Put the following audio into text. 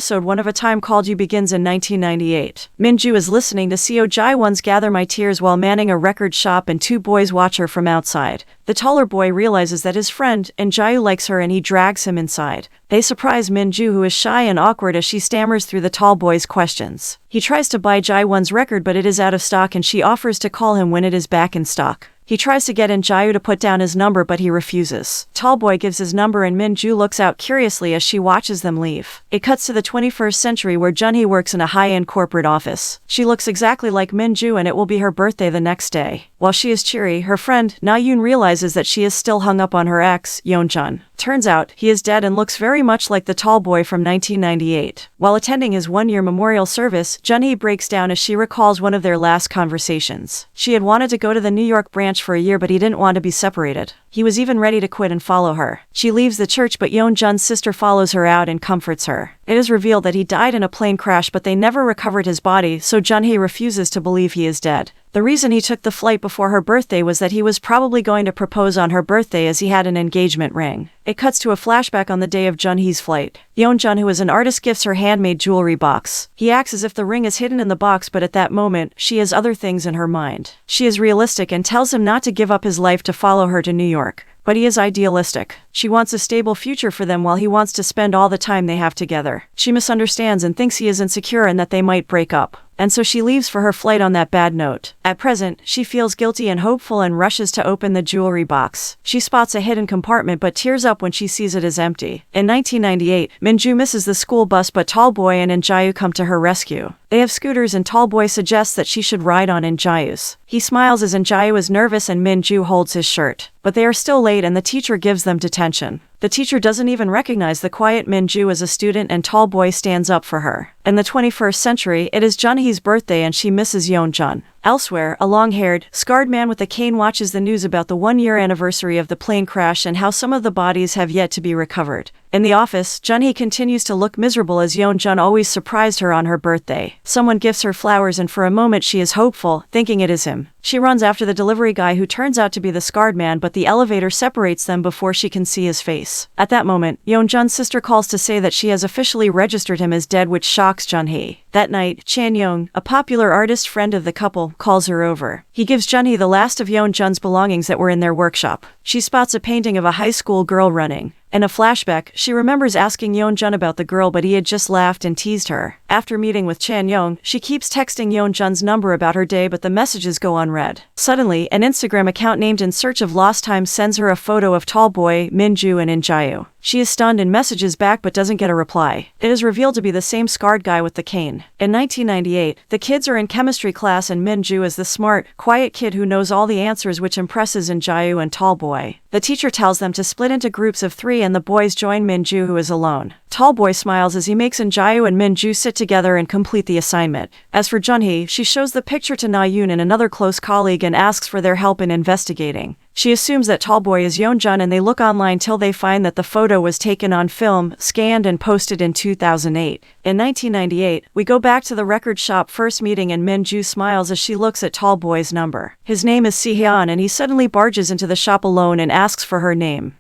episode 1 of A Time Called You begins in 1998. Minju is listening to Seo Jae-won's Gather My Tears while manning a record shop and two boys watch her from outside. The taller boy realizes that his friend, Jae likes her and he drags him inside. They surprise Minju, who is shy and awkward as she stammers through the tall boy's questions. He tries to buy Jae-won's record but it is out of stock and she offers to call him when it is back in stock. He tries to get Jae to put down his number but he refuses. Tall boy gives his number and Minju looks out curiously as she watches them leave. It cuts to the 21st century where Junhee works in a high-end corporate office. She looks exactly like Minju and it will be her birthday the next day. While she is cheery, her friend, Na-yoon, realizes that she is still hung up on her ex, Yeonjun. Turns out, he is dead and looks very much like the tall boy from 1998. While attending his one-year memorial service, Junhee breaks down as she recalls one of their last conversations. She had wanted to go to the New York branch for a year but he didn't want to be separated. He was even ready to quit and follow her. She leaves the church but Yeonjun's sister follows her out and comforts her. It is revealed that he died in a plane crash but they never recovered his body, so Junhee refuses to believe he is dead. The reason he took the flight before her birthday was that he was probably going to propose on her birthday as he had an engagement ring. It cuts to a flashback on the day of Junhee's flight. Yeonjun, who is an artist, gifts her handmade jewelry box. He acts as if the ring is hidden in the box but at that moment, she has other things in her mind. She is realistic and tells him not to give up his life to follow her to New York. But he is idealistic. She wants a stable future for them while he wants to spend all the time they have together. She misunderstands and thinks he is insecure and that they might break up. And so she leaves for her flight on that bad note. At present, she feels guilty and hopeful and rushes to open the jewelry box. She spots a hidden compartment but tears up when she sees it is empty. In 1998, Minju misses the school bus but Tall Boy and Jae come to her rescue. They have scooters and Tall Boy suggests that she should ride on Jae's. He smiles as Jae is nervous and Minju holds his shirt. But they are still late and the teacher gives them detention. The teacher doesn't even recognize the quiet Minju as a student and Tall Boy stands up for her. In the 21st century, it is Junhee's birthday and she misses Yeonjun. Elsewhere, a long-haired, scarred man with a cane watches the news about the one-year anniversary of the plane crash and how some of the bodies have yet to be recovered. In the office, Junhee continues to look miserable as Yeonjun always surprised her on her birthday. Someone gifts her flowers and for a moment she is hopeful, thinking it is him. She runs after the delivery guy who turns out to be the scarred man but the elevator separates them before she can see his face. At that moment, Yeonjun's sister calls to say that she has officially registered him as dead, which shocks Junhee. That night, Chan-young, a popular artist friend of the couple, calls her over. He gives Junhee the last of Yeonjun's belongings that were in their workshop. She spots a painting of a high school girl running. In a flashback, she remembers asking Yeonjun about the girl but he had just laughed and teased her. After meeting with Chan-young, she keeps texting Yeonjun's number about her day but the messages go unread. Suddenly, an Instagram account named In Search of Lost Time sends her a photo of Tall Boy, Minju and Jae. She is stunned and messages back but doesn't get a reply. It is revealed to be the same scarred guy with the cane. In 1998, the kids are in chemistry class and Minju is the smart, quiet kid who knows all the answers, which impresses Jae and Tall Boy. The teacher tells them to split into groups of 3 and the boys join Minju, who is alone. Tall Boy smiles as he makes Jae and Minju sit together and complete the assignment. As for Junhee, she shows the picture to Na-yoon and another close colleague and asks for their help in investigating. She assumes that Tall Boy is Yeonjun and they look online till they find that the photo was taken on film, scanned and posted in 2008. In 1998, we go back to the record shop first meeting and Minju smiles as she looks at Tall Boy's number. His name is Sehyun and he suddenly barges into the shop alone and asks for her name.